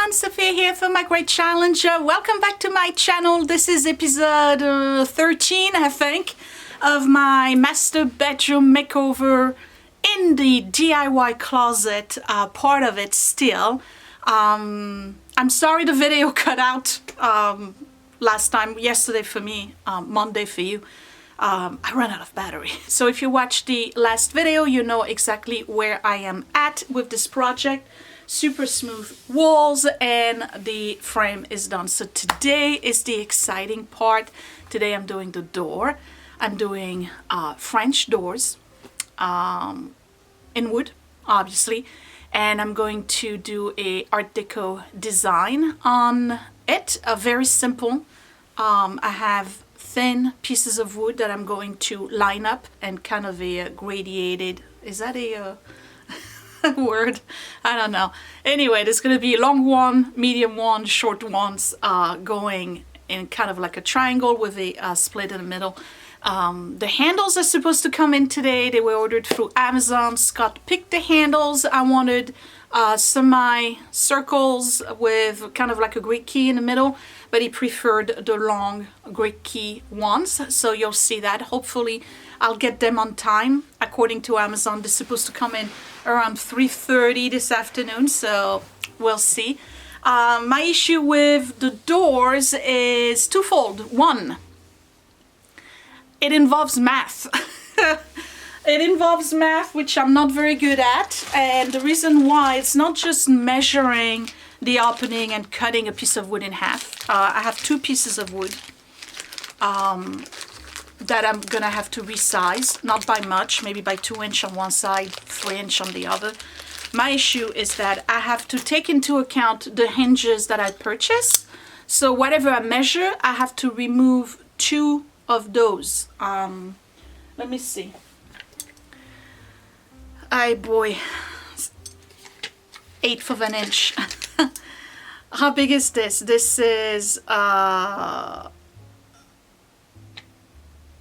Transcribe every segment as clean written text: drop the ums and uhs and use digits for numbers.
everyone, Sophia here for My Great Challenge. Welcome back to my channel. This is episode 13, I think, of my master bedroom makeover in the DIY closet part of it still. I'm sorry the video cut out yesterday for me, Monday for you. I ran out of battery. So if you watched the last video, you know exactly where I am at with this project. Super smooth walls and the frame is done. So today is the exciting part. Today I'm doing the door. I'm doing French doors in wood, obviously, and I'm going to do a Art Deco design on it. Very simple. I have thin pieces of wood that I'm going to line up and kind of a gradiated, is that a word? I don't know. Anyway, there's going to be a long one, medium one, short ones going in kind of like a triangle with a split in the middle. The handles are supposed to come in today. They were ordered through Amazon. Scott picked the handles. I wanted semi-circles with kind of like a Greek key in the middle, but he preferred the long Greek key ones. So you'll see that. Hopefully I'll get them on time. According to Amazon, they're supposed to come in around 3:30 this afternoon, so we'll see. My issue with the doors is twofold. One, it involves math. It involves math, which I'm not very good at, and the reason why, it's not just measuring the opening and cutting a piece of wood in half. I have two pieces of wood that I'm gonna have to resize, not by much, maybe by 2 inch on one side, 3 inch on the other. My issue is that I have to take into account the hinges that I purchase. So whatever I measure, I have to remove 2 of those. Let me see. Ay boy, 1/8 of an inch. How big is this? This is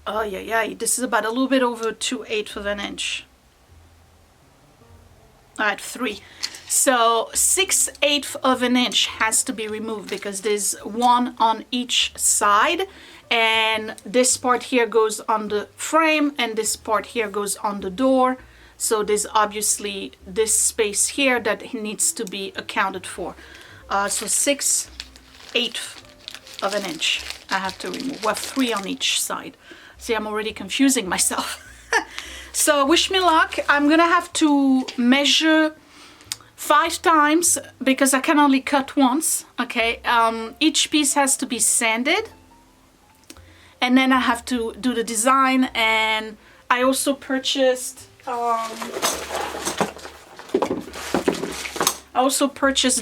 oh yeah, this is about a little bit over 2/8 of an inch. All right, 3. So 6/8 of an inch has to be removed because there's one on each side, and this part here goes on the frame and this part here goes on the door. So there's obviously this space here that needs to be accounted for. So 6/8 of an inch I have to remove. Well, 3 on each side. See, I'm already confusing myself. So wish me luck. I'm gonna have to measure 5 times because I can only cut once. Okay, each piece has to be sanded, and then I have to do the design. And I also purchased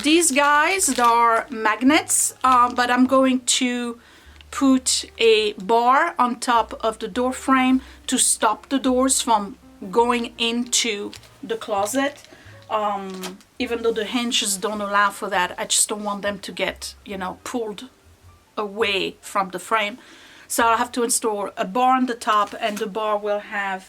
these guys. They are magnets, but I'm going to put a bar on top of the door frame to stop the doors from going into the closet. Even though the hinges don't allow for that, I just don't want them to get, you know, pulled away from the frame. So I'll have to install a bar on the top, and the bar will have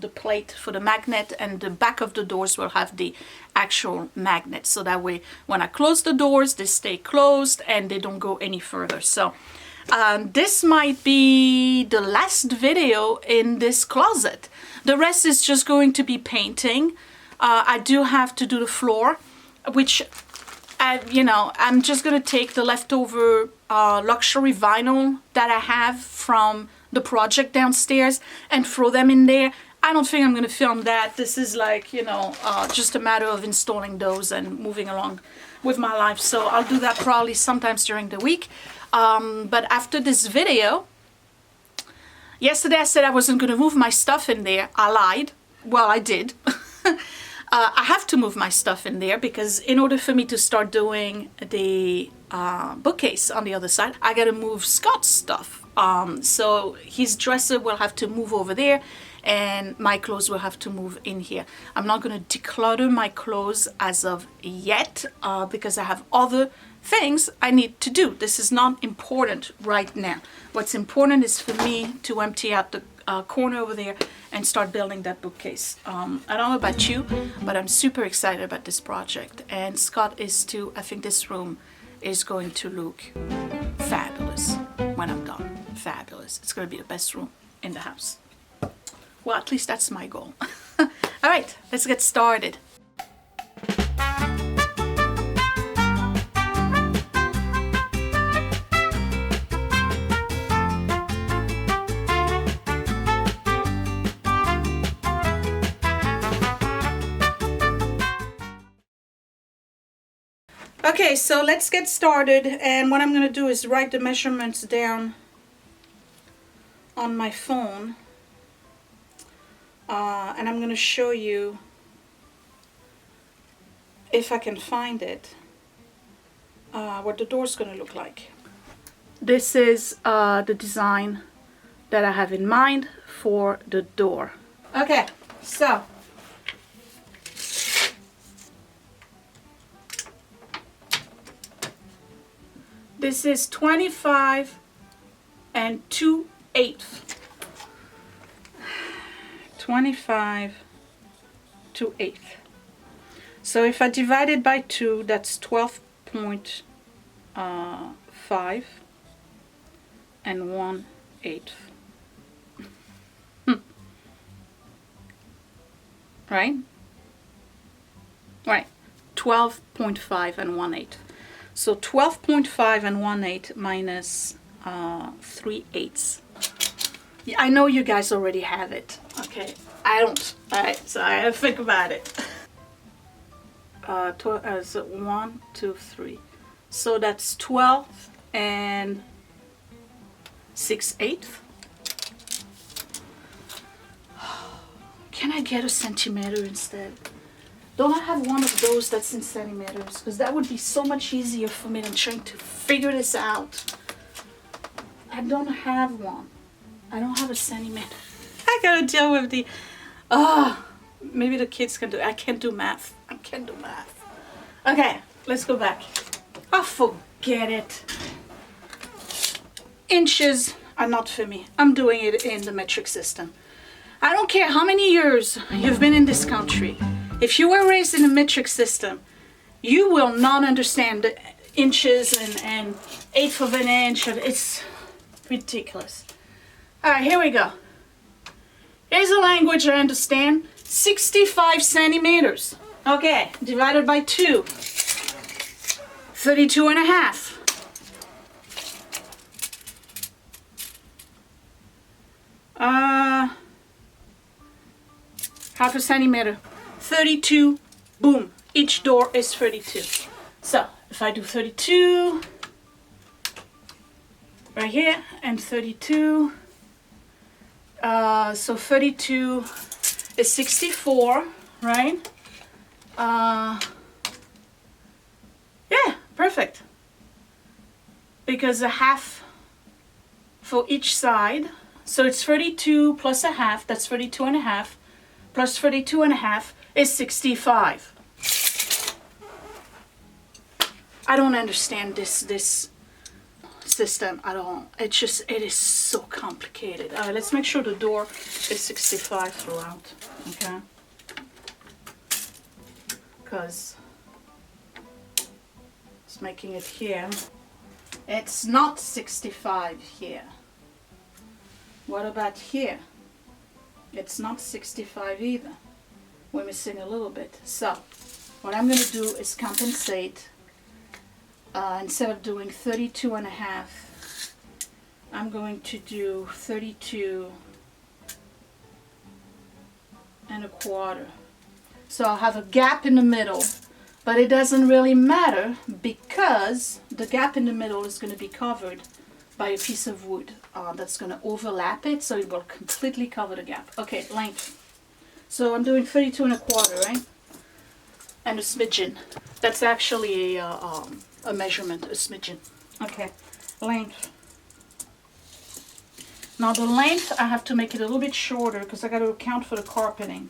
the plate for the magnet, and the back of the doors will have the actual magnet. So that way, when I close the doors, they stay closed and they don't go any further. So this might be the last video in this closet. The rest is just going to be painting. I do have to do the floor, which you know, I'm just gonna take the leftover luxury vinyl that I have from the project downstairs and throw them in there. I don't think I'm gonna film that. This is like, you know, just a matter of installing those and moving along with my life. So I'll do that probably sometimes during the week. But after this video, yesterday I said I wasn't gonna move my stuff in there. I lied. Well, I did. I have to move my stuff in there because in order for me to start doing the bookcase on the other side, I gotta move Scott's stuff. So his dresser will have to move over there, and my clothes will have to move in here. I'm not gonna declutter my clothes as of yet because I have other things I need to do. This is not important right now. What's important is for me to empty out corner over there and start building that bookcase. I don't know about you, but I'm super excited about this project, and Scott is too. I think this room is going to look fabulous when I'm done. Fabulous. It's going to be the best room in the house. Well, at least that's my goal. All right, let's get started. Okay, so let's get started, and what I'm going to do is write the measurements down on my phone, and I'm going to show you, if I can find it, what the door's going to look like. This is the design that I have in mind for the door. Okay, so this is 25 and 2/8. 25 2/8. So if I divide it by 2, that's 12.5 and 1/8. Right? Right. 12.5 and 1/8. So 12.5 and 1/8 minus 3/8. Yeah, I know you guys already have it. Okay, I don't. Alright, so I have to think about it. As 1, 2, 3. So that's 12 and 6/8. Can I get a centimeter instead? Don't I have one of those that's in centimeters? Because that would be so much easier for me than trying to figure this out. I don't have one. I don't have a centimeter. I gotta deal with the... maybe the kids can do it. I can't do math. I can't do math. Okay, let's go back. Oh, forget it. Inches are not for me. I'm doing it in the metric system. I don't care how many years you've been in this country. If you were raised in a metric system, you will not understand the inches and eighth of an inch. It's ridiculous. All right, here we go. Here's a language I understand. 65 centimeters. Okay, divided by 2. 32 and a half. Half a centimeter. 32, boom, each door is 32. So if I do 32 right here and 32, so 32 is 64, right? Yeah, perfect. Because a half for each side, so it's 32 plus a half, that's 32 and a half, plus 32 and a half is 65. I don't understand this system at all. It is so complicated. All right, let's make sure the door is 65 throughout, okay? Because it's making it here. It's not 65 here. What about here? It's not 65 either. We're missing a little bit. So what I'm going to do is compensate. Instead of doing 32 and a half, I'm going to do 32 and a quarter. So I'll have a gap in the middle, but it doesn't really matter because the gap in the middle is going to be covered by a piece of wood that's going to overlap it, so it will completely cover the gap. Okay, length. So I'm doing 32 and a quarter, right? And a smidgen. That's actually a measurement, a smidgen. Okay, length. Now the length, I have to make it a little bit shorter because I got to account for the carpeting.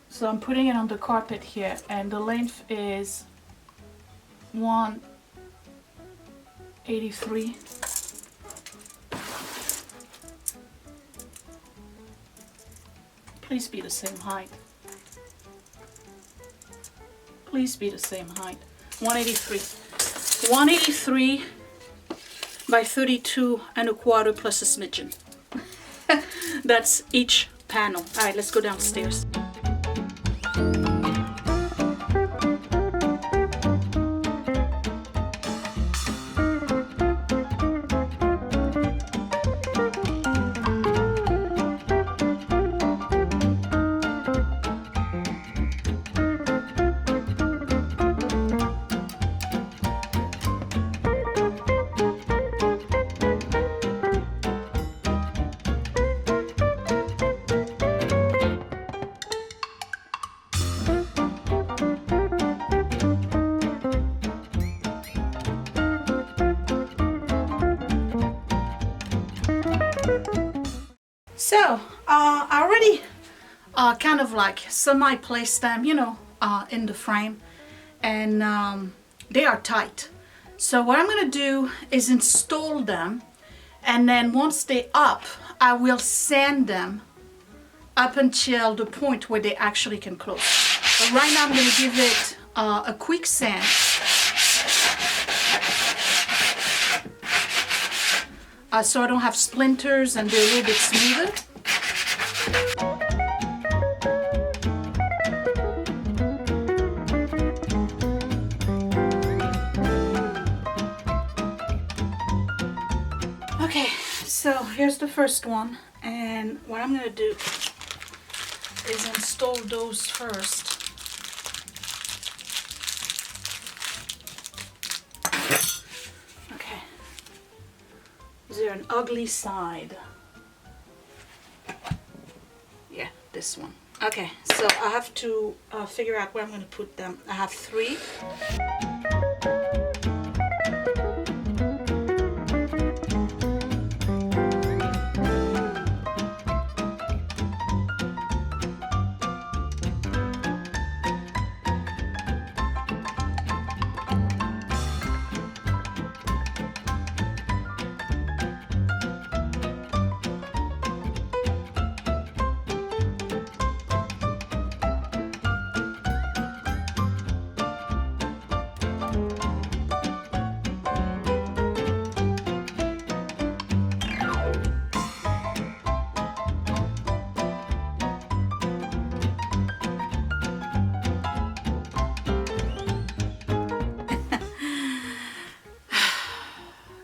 So I'm putting it on the carpet here, and the length is 183. Please be the same height. Please be the same height. 183. 183 by 32¼ plus a smidgen. That's each panel. All right, let's go downstairs. So I already kind of like semi-placed them, you know, in the frame, and they are tight. So what I'm gonna do is install them, and then once they're up, I will sand them up until the point where they actually can close. But right now I'm gonna give it a quick sand. So I don't have splinters and they're a little bit smoother. Okay, so here's the first one, and what I'm gonna do is install those first. Is there an ugly side? Yeah, this one. Okay, so I have to figure out where I'm going to put them. I have 3.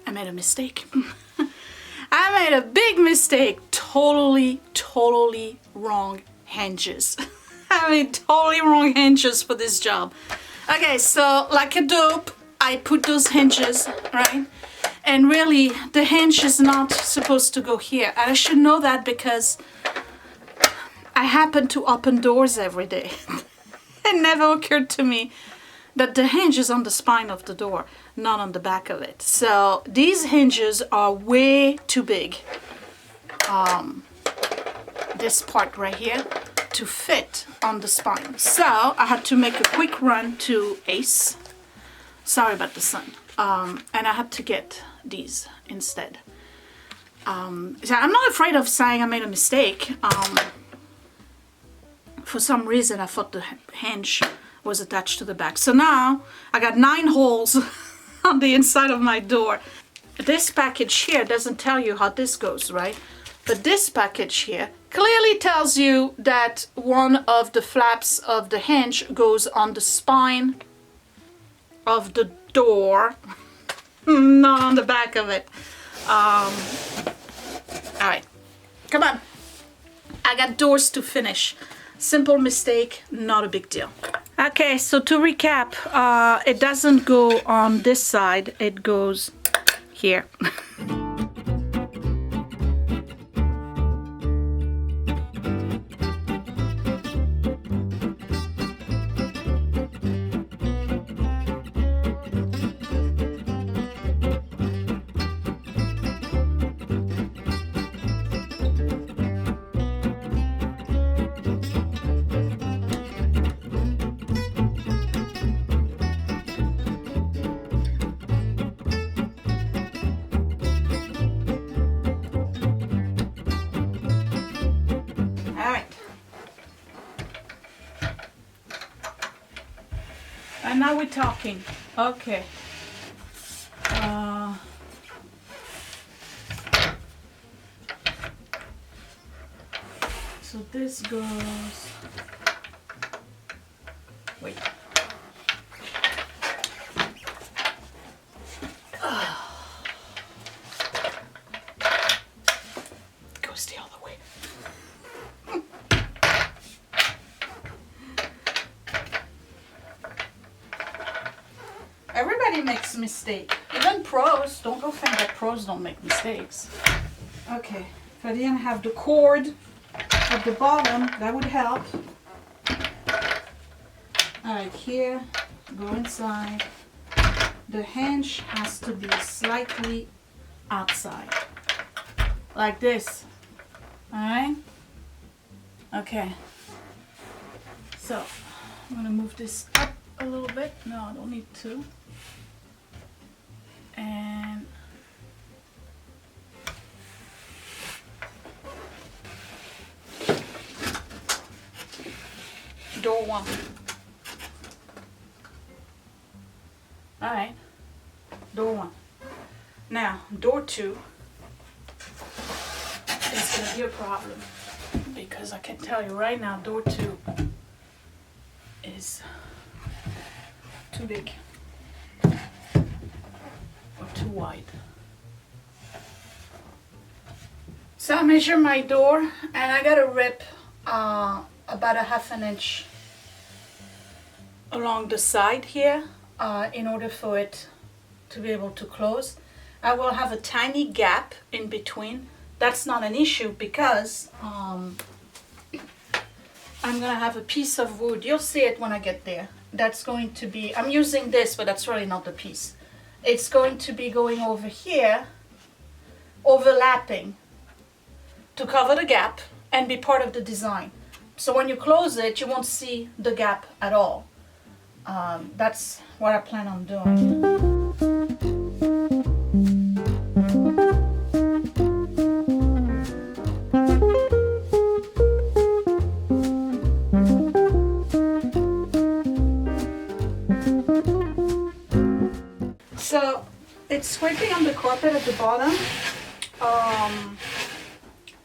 I made a mistake. I made a big mistake. Totally wrong hinges. I made totally wrong hinges for this job. Okay, so like a dope, I put those hinges, right? And really, the hinge is not supposed to go here. I should know that because I happen to open doors every day. It never occurred to me that the hinge is on the spine of the door, not on the back of it. So these hinges are way too big, this part right here, to fit on the spine. So I had to make a quick run to Ace. Sorry about the sun. And I had to get these instead. So I'm not afraid of saying I made a mistake. For some reason I thought the hinge was attached to the back. So now I got 9 holes on the inside of my door. This package here doesn't tell you how this goes, right? But this package here clearly tells you that one of the flaps of the hinge goes on the spine of the door, not on the back of it. All right, come on. I got doors to finish. Simple mistake, not a big deal. Okay, so to recap, it doesn't go on this side, it goes here. And now we're talking. Okay. So this goes. Wait. Goes the other way. Everybody makes mistakes. Even pros. Don't go think that pros don't make mistakes. Okay. If I didn't have the cord at the bottom, that would help. Alright, here, go inside. The hinge has to be slightly outside. Like this. Alright? Okay. So, I'm going to move this up a little bit. No, I don't need to. And door one. Alright, door one. Now, door two is going to be a problem because I can tell you right now, door two is too big or too wide. So I measure my door and I got to rip about a ½ inch along the side here in order for it to be able to close. I will have a tiny gap in between. That's not an issue because I'm gonna have a piece of wood. You'll see it when I get there. That's going to be, I'm using this, but that's really not the piece. It's going to be going over here, overlapping to cover the gap and be part of the design. So when you close it, you won't see the gap at all. That's what I plan on doing. So it's scraping on the carpet at the bottom.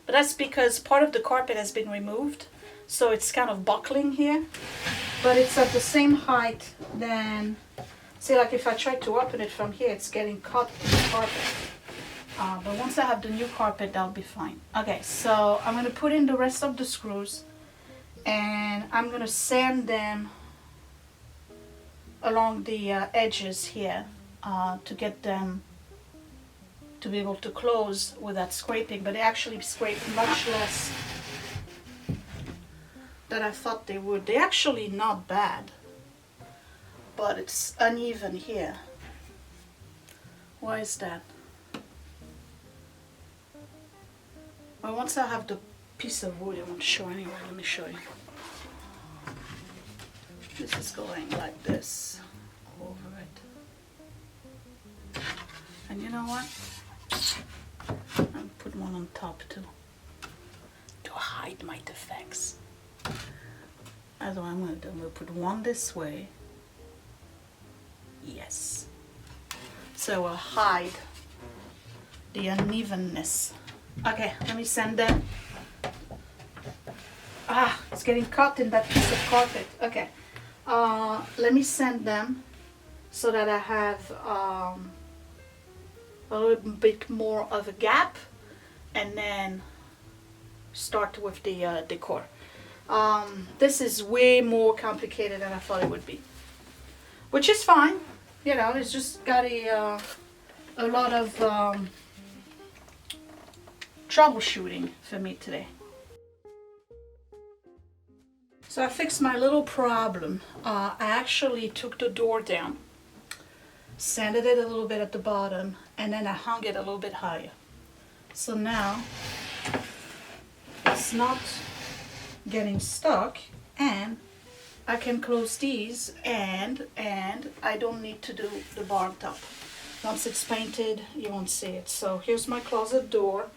But that's because part of the carpet has been removed. So it's kind of buckling here. But it's at the same height than, see, like if I try to open it from here, it's getting caught in the carpet. But once I have the new carpet, that'll be fine. Okay, so I'm going to put in the rest of the screws and I'm going to sand them along the edges here to get them to be able to close without scraping. But they actually scrape much less than I thought they would. They're actually not bad, but it's uneven here. Why is that? Well, once I have the piece of wood, I won't show anyway. Let me show you. This is going like this over it. And you know what? I'll put one on top too to hide my defects. That's what I'm going to do. I'm going to put one this way. Yes. So I'll hide the unevenness. Okay, let me sand them. Ah, it's getting caught in that piece of carpet. Okay. Let me sand them so that I have a little bit more of a gap and then start with the decor. This is way more complicated than I thought it would be, which is fine. You know, it's just got a lot of troubleshooting for me today. So I fixed my little problem. I actually took the door down, sanded it a little bit at the bottom, and then I hung it a little bit higher. So now it's not getting stuck and I can close these and I don't need to do the bar on top. Once it's painted, you won't see it. So here's my closet door.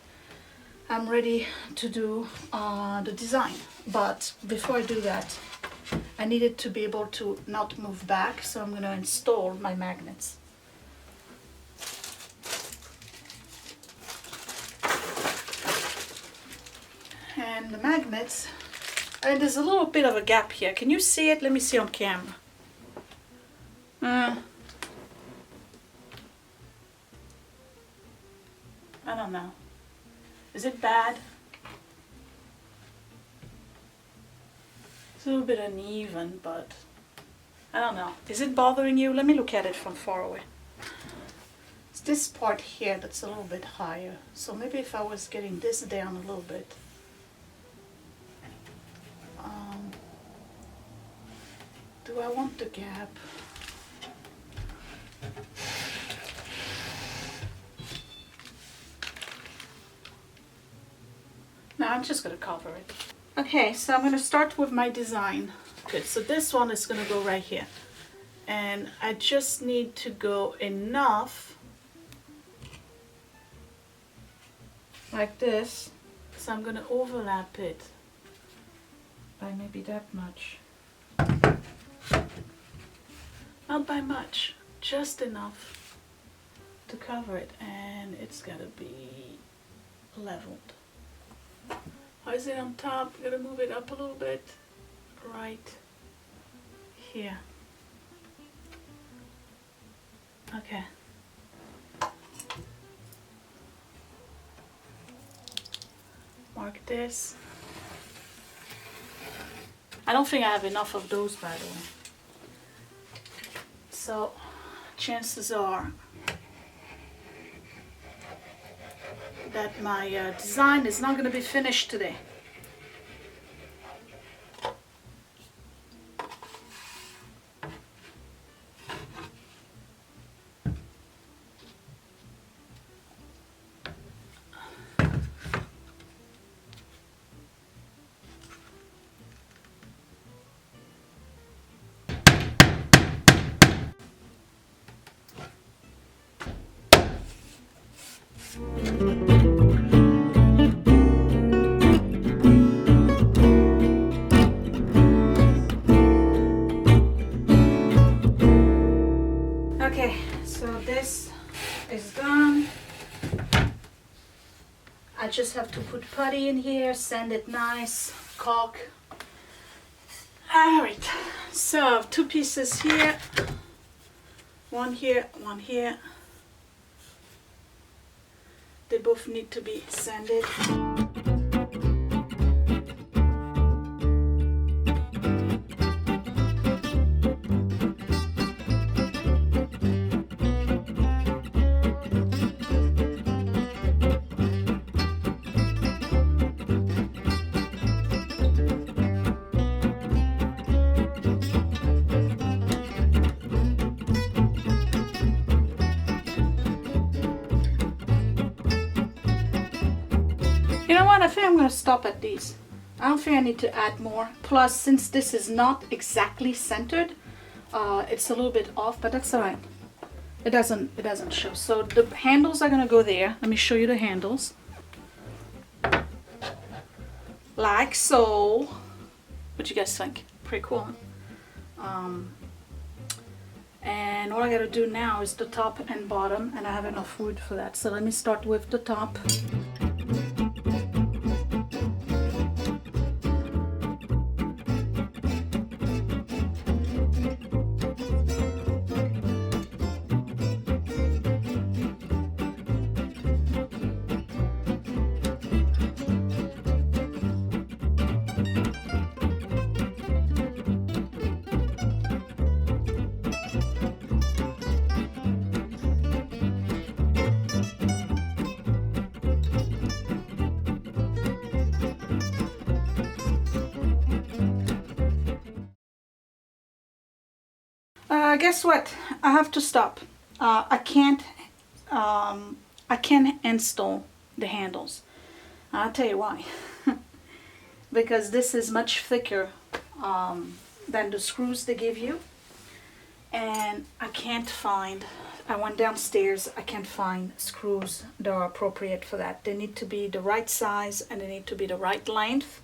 I'm ready to do the design. But before I do that, I needed to be able to not move back, so I'm going to install my magnets. And the magnets, and there's a little bit of a gap here. Can you see it? Let me see on camera. I don't know. Is it bad? It's a little bit uneven, but I don't know. Is it bothering you? Let me look at it from far away. It's this part here that's a little bit higher. So maybe if I was getting this down a little bit. Do I want the gap? No, I'm just going to cover it. Okay, so I'm going to start with my design. Good, so this one is going to go right here. And I just need to go enough, like this. So I'm going to overlap it by maybe that much. Not by much, just enough to cover it, and it's got to be leveled. How is it on top? I'm gonna move it up a little bit, right here. Okay. Mark this. I don't think I have enough of those, by the way. So chances are that my design is not going to be finished today. Okay, so this is done. I just have to put putty in here, sand it nice, caulk. Alright, so 2 pieces here, one here, one here. They both need to be sanded. You know what, I think I'm going to stop at these. I don't think I need to add more. Plus, since this is not exactly centered, it's a little bit off, but that's alright. It doesn't show. So the handles are going to go there. Let me show you the handles. Like so. What you guys think? Pretty cool, huh? And all I got to do now is the top and bottom, and I have enough wood for that. So let me start with the top. Guess what? I have to stop. I can't install the handles. I'll tell you why. Because this is much thicker than the screws they give you, and I can't find. I went downstairs. I can't find screws that are appropriate for that. They need to be the right size and they need to be the right length.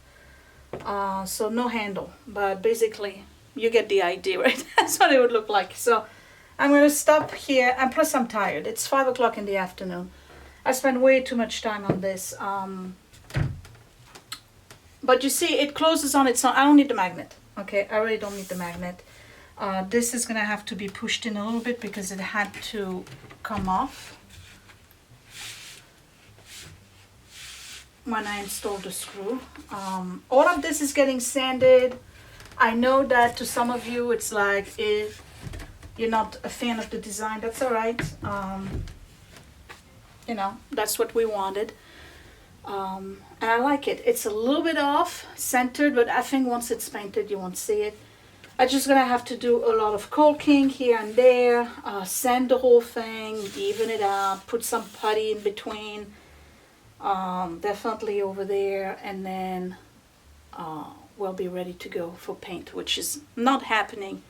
So no handle, but basically you get the idea, right? That's what it would look like. So I'm going to stop here, and plus I'm tired. It's 5 o'clock in the afternoon. I spent way too much time on this. But you see, it closes on its own. I don't need the magnet. Okay, I really don't need the magnet. This is going to have to be pushed in a little bit because it had to come off when I installed the screw. All of this is getting sanded. I know that to some of you it's like, if you're not a fan of the design, that's all right. You know, that's what we wanted. And I like it. It's a little bit off centered, but I think once it's painted you won't see it. I'm just gonna have to do a lot of caulking here and there, sand the whole thing, even it out, put some putty in between, definitely over there, and then we'll be ready to go for paint, which is not happening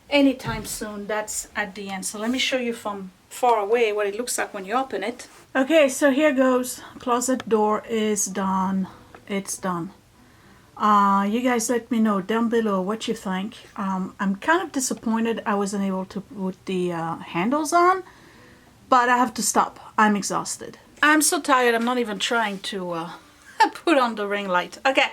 anytime soon. That's at the end. So let me show you from far away what it looks like when you open it. Okay, so here goes. Closet door is done. It's done. You guys let me know down below what you think. I'm kind of disappointed I wasn't able to put the handles on, but I have to stop. I'm exhausted. I'm so tired I'm not even trying to put on the ring light. Okay,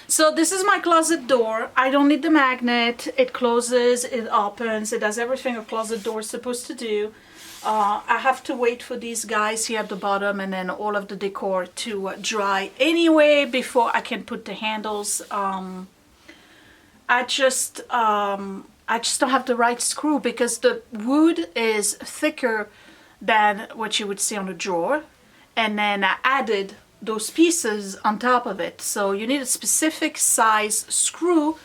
so this is my closet door. I don't need the magnet. It closes, it opens, it does everything a closet door is supposed to do. I have to wait for these guys here at the bottom and then all of the decor to dry anyway before I can put the handles. I just don't have the right screw because the wood is thicker than what you would see on a drawer, and then I added those pieces on top of it. So you need a specific size screw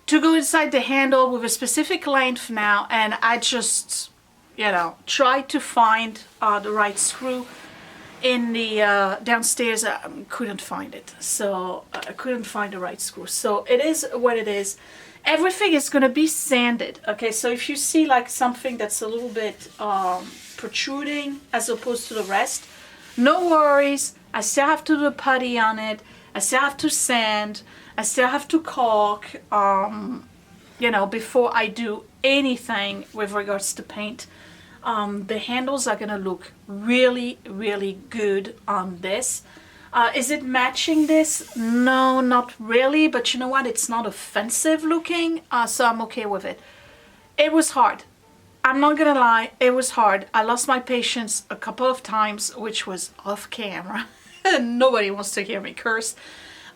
to go inside the handle with a specific length now, and I just, you know, tried to find the right screw in the downstairs. I couldn't find it, so I couldn't find the right screw. So it is what it is. Everything is going to be sanded. Okay, so if you see like something that's a little bit protruding as opposed to the rest, no worries. I still have to do putty on it. I still have to sand. I still have to caulk, you know, before I do anything with regards to paint. The handles are gonna look really, really good on this. Is it matching this? No, not really, but you know what? It's not offensive looking, so I'm okay with it. It was hard. I'm not gonna lie, it was hard. I lost my patience a couple of times, which was off camera. Nobody wants to hear me curse,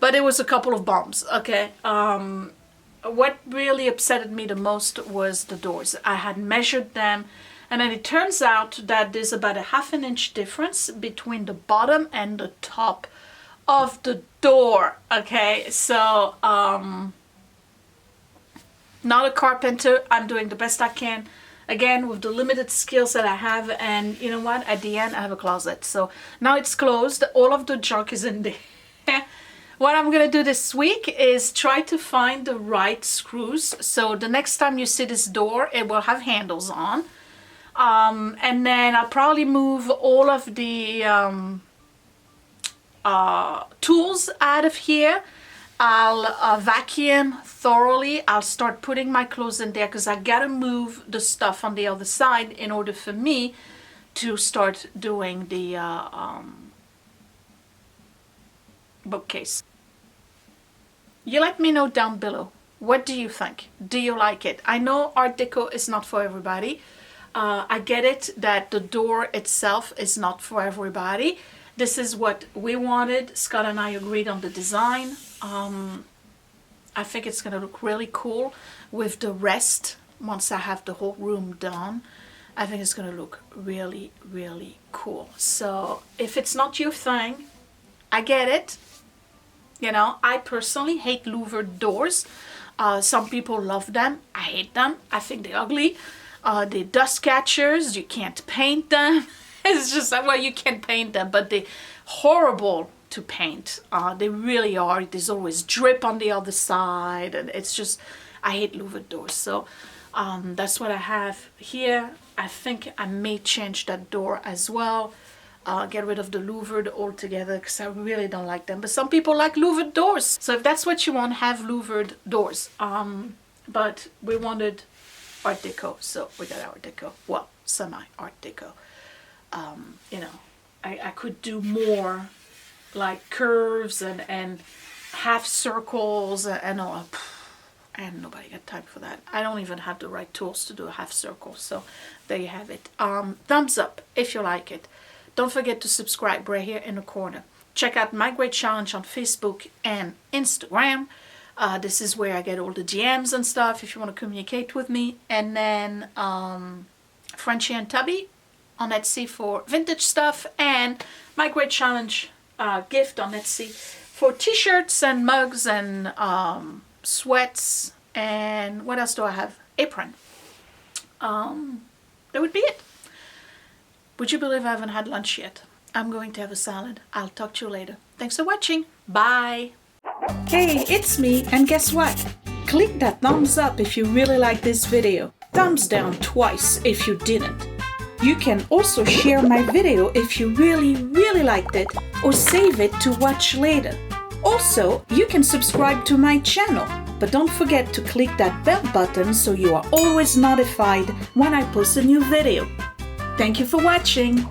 but it was a couple of bumps, okay? What really upsetted me the most was the doors. I had measured them, and then it turns out that there's about a ½ an inch difference between the bottom and the top of the door, okay? So, not a carpenter. I'm doing the best I can, again, with the limited skills that I have, and you know what? At the end, I have a closet. So now it's closed. All of the junk is in there. What I'm gonna do this week is try to find the right screws. So the next time you see this door, it will have handles on. And then I'll probably move all of the tools out of here. I'll vacuum thoroughly. I'll start putting my clothes in there because I gotta move the stuff on the other side in order for me to start doing the bookcase. You let me know down below. What do you think? Do you like it? I know Art Deco is not for everybody. I get it that the door itself is not for everybody. This is what we wanted. Scott and I agreed on the design. I think it's gonna look really cool with the rest once I have the whole room done. I think it's gonna look really, really cool. So if it's not your thing, I get it. You know, I personally hate louvered doors. Some people love them. I hate them. I think they're ugly. They're dust catchers. You can't paint them. It's just, well, you can paint them, but they're horrible to paint. They really are. There's always drip on the other side, and it's just, I hate louvered doors. So that's what I have here. I think I may change that door as well. get rid of the louvered altogether because I really don't like them. But some people like louvered doors. So if that's what you want, have louvered doors. But we wanted Art Deco, so we got Art Deco. Well, semi-Art Deco. You know, I could do more like curves and half circles and all. And nobody got time for that. I don't even have the right tools to do a half circle. So there you have it. Thumbs up if you like it. Don't forget to subscribe right here in the corner. Check out my great challenge on Facebook and Instagram. This is where I get all the DMs and stuff if you want to communicate with me. And then Frenchie and Tubby on Etsy for vintage stuff, and my great challenge gift on Etsy for t-shirts and mugs and sweats, and what else do I have? Apron. That would be it. Would you believe I haven't had lunch yet? I'm going to have a salad. I'll talk to you later. Thanks for watching. Bye. Hey, it's me, and guess what? Click that thumbs up if you really like this video. Thumbs down twice if you didn't. You can also share my video if you really liked it, or save it to watch later. Also, you can subscribe to my channel, but don't forget to click that bell button so you are always notified when I post a new video. Thank you for watching.